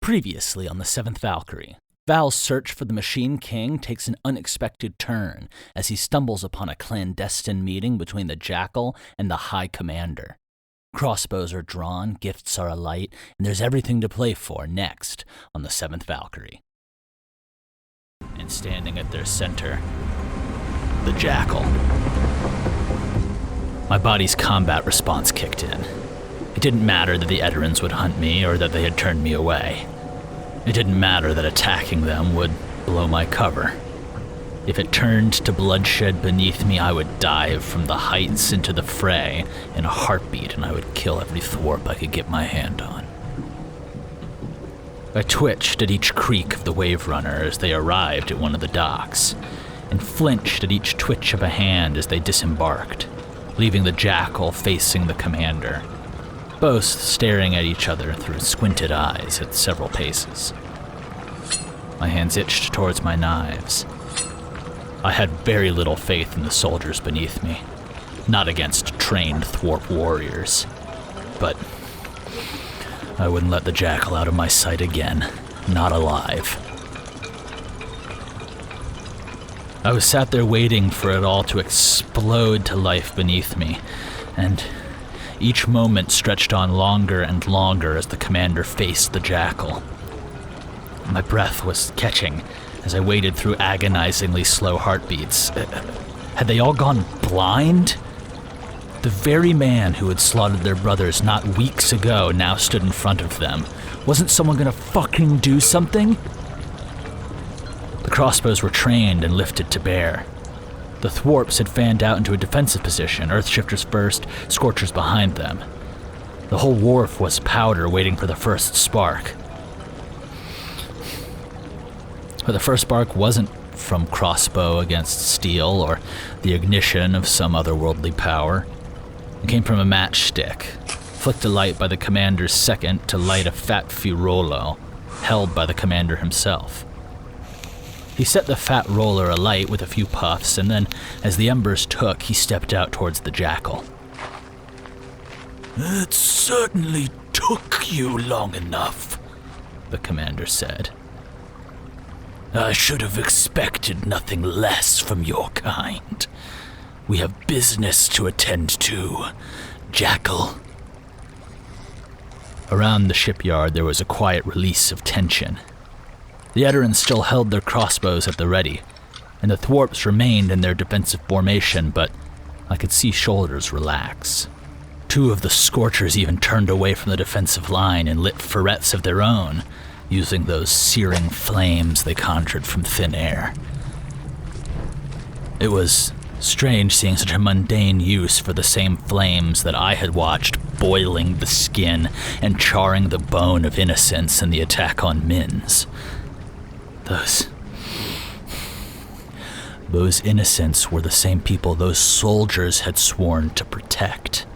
Previously on the Seventh Valkyrie, Val's search for the Machine King takes an unexpected turn as he stumbles upon a clandestine meeting between the Jackal and the High Commander. Crossbows are drawn, gifts are alight, and there's everything to play for next on the Seventh Valkyrie. And standing at their center, the Jackal. My body's combat response kicked in. It didn't matter that the Eterans would hunt me or that they had turned me away. It didn't matter that attacking them would blow my cover. If it turned to bloodshed beneath me, I would dive from the heights into the fray in a heartbeat, and I would kill every thwarp I could get my hand on. I twitched at each creak of the wave runner as they arrived at one of the docks, and flinched at each twitch of a hand as they disembarked, leaving the Jackal facing the commander, both staring at each other through squinted eyes at several paces. My hands itched towards my knives. I had very little faith in the soldiers beneath me, not against trained thwarp warriors, but I wouldn't let the Jackal out of my sight again, not alive. I was sat there waiting for it all to explode to life beneath me, and each moment stretched on longer and longer as the commander faced the Jackal. My breath was catching as I waited through agonizingly slow heartbeats. Had they all gone blind? The very man who had slaughtered their brothers not weeks ago now stood in front of them. Wasn't someone gonna fucking do something? The crossbows were trained and lifted to bear. The thwarps had fanned out into a defensive position, Earthshifters first, Scorchers behind them. The whole wharf was powder waiting for the first spark. But the first spark wasn't from crossbow against steel or the ignition of some otherworldly power. It came from a matchstick, flicked alight by the commander's second to light a fat Firolo, held by the commander himself. He set the fat roller alight with a few puffs, and then, as the embers took, he stepped out towards the Jackal. "It certainly took you long enough," the commander said. "I should have expected nothing less from your kind. We have business to attend to, Jackal." Around the shipyard, there was a quiet release of tension. The Eterans still held their crossbows at the ready, and the thwarps remained in their defensive formation, but I could see shoulders relax. Two of the Scorchers even turned away from the defensive line and lit ferrets of their own, using those searing flames they conjured from thin air. It was strange seeing such a mundane use for the same flames that I had watched boiling the skin and charring the bone of innocents in the attack on Minns. Those innocents were the same people those soldiers had sworn to protect.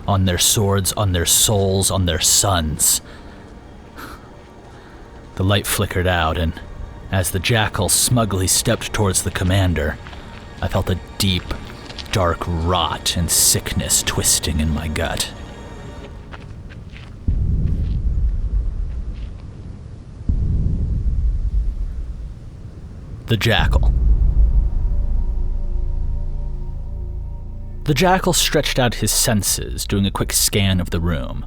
On their swords, on their souls, on their sons. The light flickered out, and as the Jackal smugly stepped towards the commander, I felt a deep, dark rot and sickness twisting in my gut. The Jackal. The Jackal stretched out his senses, doing a quick scan of the room,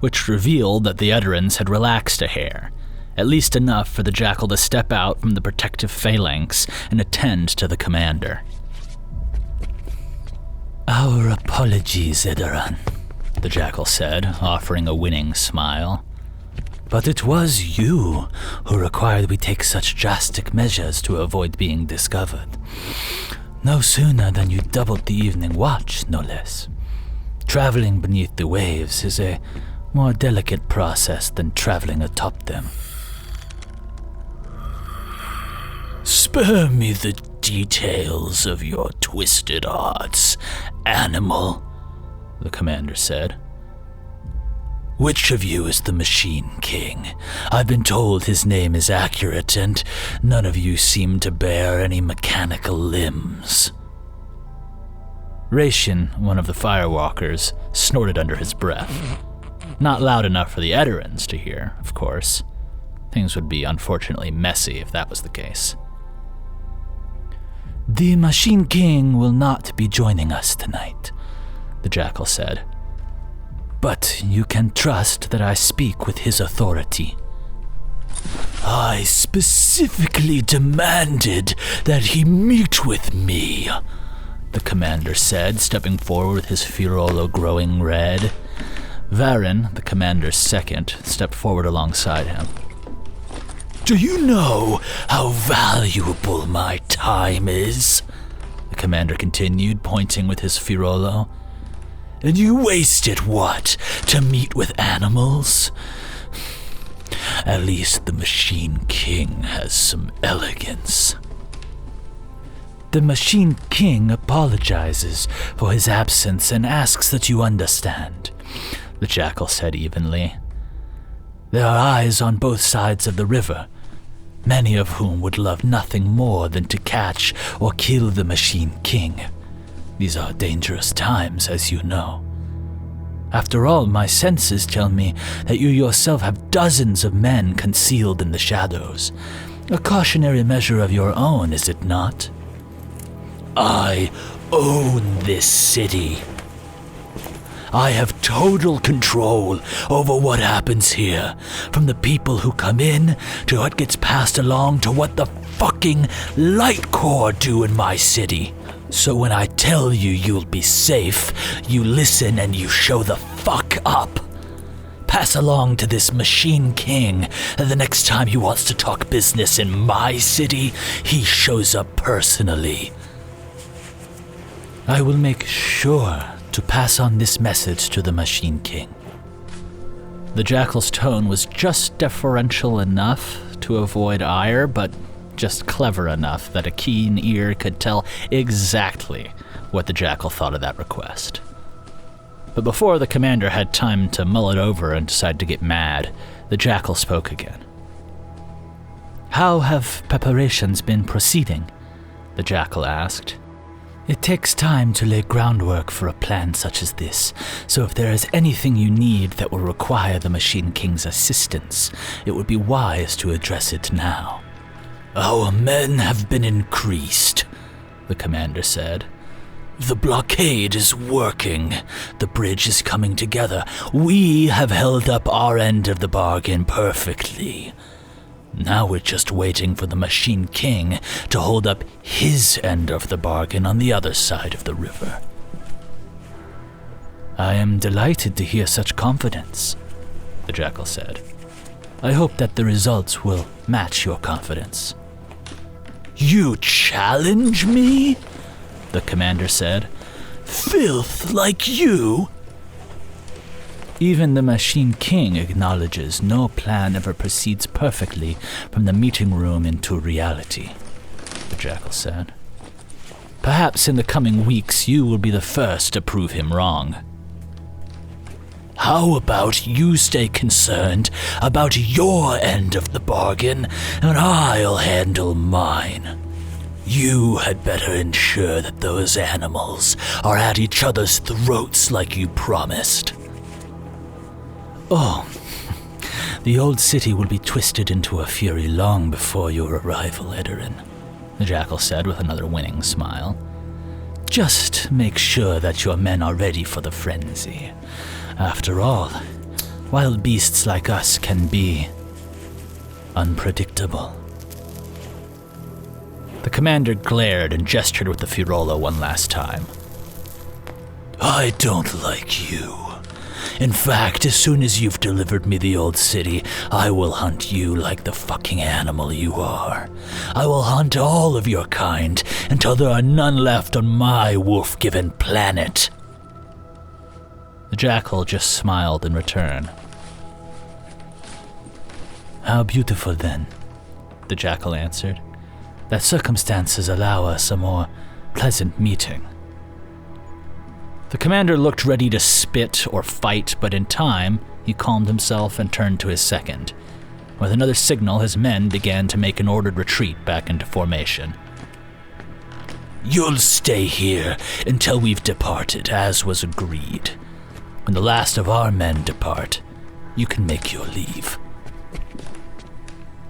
which revealed that the Eterans had relaxed a hair, at least enough for the Jackal to step out from the protective phalanx and attend to the commander. "Our apologies, Eteran," the Jackal said, offering a winning smile. "But it was you who required we take such drastic measures to avoid being discovered. No sooner than you doubled the evening watch, no less. Traveling beneath the waves is a more delicate process than traveling atop them." "Spare me the details of your twisted arts, animal," the commander said. "Which of you is the Machine King? I've been told his name is accurate, and none of you seem to bear any mechanical limbs." Raishin, one of the firewalkers, snorted under his breath. Not loud enough for the Eterans to hear, of course. Things would be unfortunately messy if that was the case. "The Machine King will not be joining us tonight," the Jackal said. "But you can trust that I speak with his authority." "I specifically demanded that he meet with me," the commander said, stepping forward with his Firolo growing red. Varen, the commander's second, stepped forward alongside him. "Do you know how valuable my time is?" the commander continued, pointing with his Firolo. "And you waste it, what, to meet with animals? At least the Machine King has some elegance." "The Machine King apologizes for his absence and asks that you understand," the Jackal said evenly. "There are eyes on both sides of the river, many of whom would love nothing more than to catch or kill the Machine King. These are dangerous times, as you know. After all, my senses tell me that you yourself have dozens of men concealed in the shadows. A cautionary measure of your own, is it not? I own this city. I have total control over what happens here, from the people who come in, to what gets passed along, to what the fucking Light Corps do in my city. So when I tell you you'll be safe, you listen and you show the fuck up. Pass along to this Machine King that the next time he wants to talk business in my city, he shows up personally. I will make sure to pass on this message to the Machine King." The Jackal's tone was just deferential enough to avoid ire, but just clever enough that a keen ear could tell exactly what the Jackal thought of that request. But before the commander had time to mull it over and decide to get mad, the Jackal spoke again. "How have preparations been proceeding?" the Jackal asked. "It takes time to lay groundwork for a plan such as this, so if there is anything you need that will require the Machine King's assistance, it would be wise to address it now." "Our men have been increased," the commander said. "The blockade is working. The bridge is coming together. We have held up our end of the bargain perfectly. Now we're just waiting for the Machine King to hold up his end of the bargain on the other side of the river." "I am delighted to hear such confidence," the Jackal said. "I hope that the results will match your confidence." "You challenge me?" the commander said. "Filth like you?" "Even the Machine King acknowledges no plan ever proceeds perfectly from the meeting room into reality," the Jackal said. "Perhaps in the coming weeks you will be the first to prove him wrong." "How about you stay concerned about your end of the bargain, and I'll handle mine? You had better ensure that those animals are at each other's throats like you promised." "Oh, the old city will be twisted into a fury long before your arrival, Edarin," the Jackal said with another winning smile. "Just make sure that your men are ready for the frenzy. After all, wild beasts like us can be unpredictable." The commander glared and gestured with the Firolo one last time. "I don't like you. In fact, as soon as you've delivered me the old city, I will hunt you like the fucking animal you are. I will hunt all of your kind until there are none left on my wolf-given planet." The Jackal just smiled in return. "How beautiful, then," the Jackal answered, "that circumstances allow us a more pleasant meeting." The commander looked ready to spit or fight, but in time, he calmed himself and turned to his second. With another signal, his men began to make an ordered retreat back into formation. "You'll stay here until we've departed, as was agreed. When the last of our men depart, you can make your leave."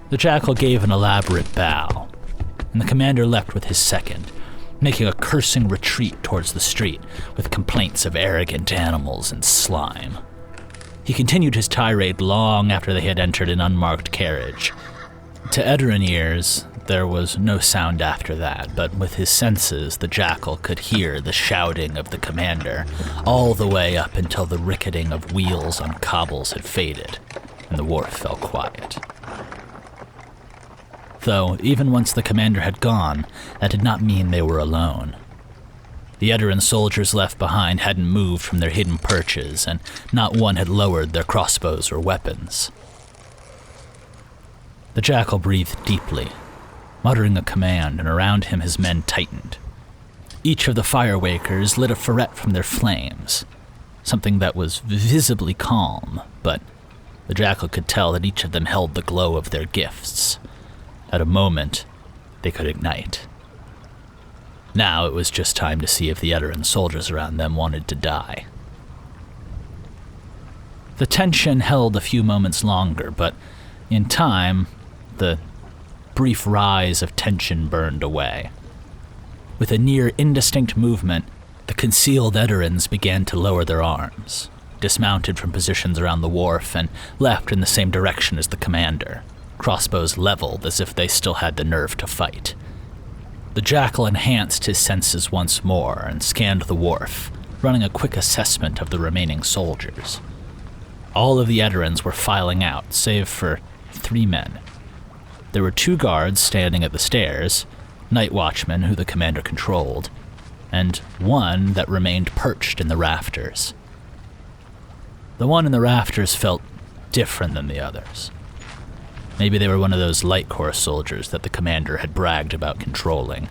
The Jackal gave an elaborate bow, and the commander leapt with his second, making a cursing retreat towards the street with complaints of arrogant animals and slime. He continued his tirade long after they had entered an unmarked carriage. To Edoran ears, there was no sound after that, but with his senses, the Jackal could hear the shouting of the commander all the way up until the ricketing of wheels on cobbles had faded, and the wharf fell quiet. Though, even once the commander had gone, that did not mean they were alone. The Edoran soldiers left behind hadn't moved from their hidden perches, and not one had lowered their crossbows or weapons. The Jackal breathed deeply, muttering a command, and around him his men tightened. Each of the firewakers lit a ferret from their flames, something that was visibly calm, but the Jackal could tell that each of them held the glow of their gifts. At a moment, they could ignite. Now it was just time to see if the Edoran soldiers around them wanted to die. The tension held a few moments longer, but in time, the brief rise of tension burned away. With a near indistinct movement, the concealed Edorans began to lower their arms, dismounted from positions around the wharf, and left in the same direction as the commander, crossbows leveled as if they still had the nerve to fight. The Jackal enhanced his senses once more and scanned the wharf, running a quick assessment of the remaining soldiers. All of the Edorans were filing out, save for 3 men. There were 2 guards standing at the stairs, night watchmen who the commander controlled, and 1 that remained perched in the rafters. The one in the rafters felt different than the others. Maybe they were one of those light corps soldiers that the commander had bragged about controlling.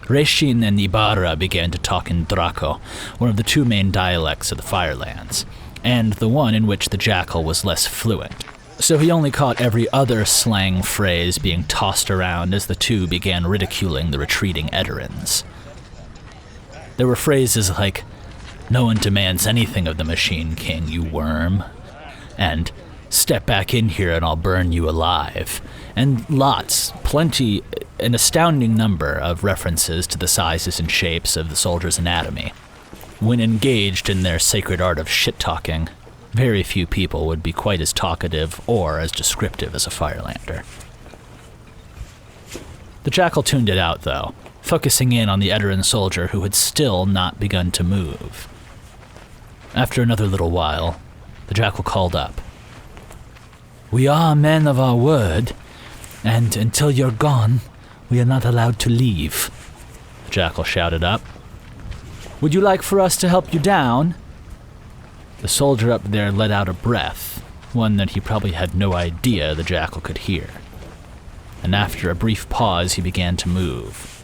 Reshin and Ibarra began to talk in Draco, one of the 2 main dialects of the Firelands, and the one in which the Jackal was less fluent. So he only caught every other slang phrase being tossed around as the 2 began ridiculing the retreating Edorans. There were phrases like, "No one demands anything of the Machine King, you worm," and "Step back in here and I'll burn you alive," and plenty, an astounding number of references to the sizes and shapes of the soldiers' anatomy. When engaged in their sacred art of shit-talking, very few people would be quite as talkative or as descriptive as a Firelander. The Jackal tuned it out, though, focusing in on the Edoran soldier who had still not begun to move. After another little while, the Jackal called up. "We are men of our word, and until you're gone, we are not allowed to leave," the Jackal shouted up. "Would you like for us to help you down?" The soldier up there let out a breath, one that he probably had no idea the Jackal could hear. And after a brief pause, he began to move,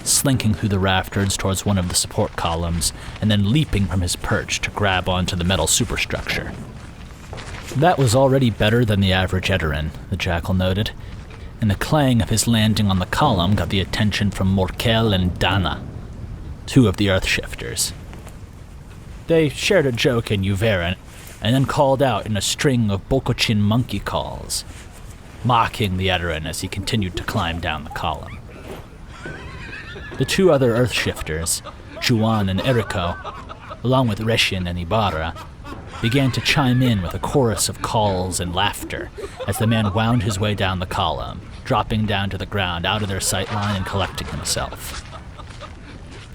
slinking through the rafters towards one of the support columns, and then leaping from his perch to grab onto the metal superstructure. That was already better than the average Edoran, the Jackal noted, and the clang of his landing on the column got the attention from Morkel and Dana, 2 of the Earthshifters. They shared a joke in Uveran, and then called out in a string of Bokochin monkey calls, mocking the Edoran as he continued to climb down the column. The 2 other Earthshifters, Juan and Eriko, along with Reshin and Ibarra, began to chime in with a chorus of calls and laughter as the man wound his way down the column, dropping down to the ground out of their sight line and collecting himself.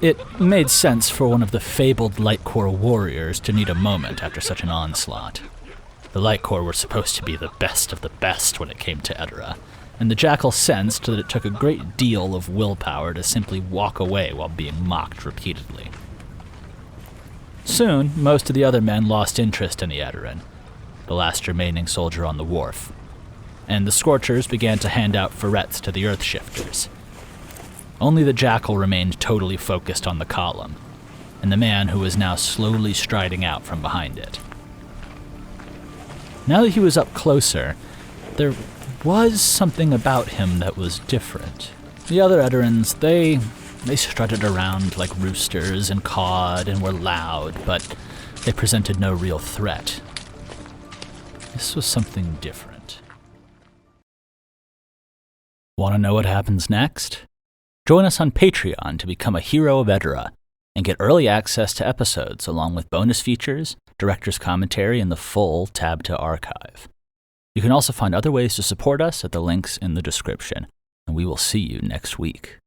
It made sense for one of the fabled Light Corps warriors to need a moment after such an onslaught. The Light Corps were supposed to be the best of the best when it came to Edora, and the Jackal sensed that it took a great deal of willpower to simply walk away while being mocked repeatedly. Soon, most of the other men lost interest in the Edoran, the last remaining soldier on the wharf, and the Scorchers began to hand out ferrets to the Earthshifters. Only the Jackal remained totally focused on the column, and the man who was now slowly striding out from behind it. Now that he was up closer, there was something about him that was different. The other Edorans, they strutted around like roosters and cawed and were loud, but they presented no real threat. This was something different. Want to know what happens next? Join us on Patreon to become a hero of Edera and get early access to episodes along with bonus features, director's commentary, and the full Tabta archive. You can also find other ways to support us at the links in the description, and we will see you next week.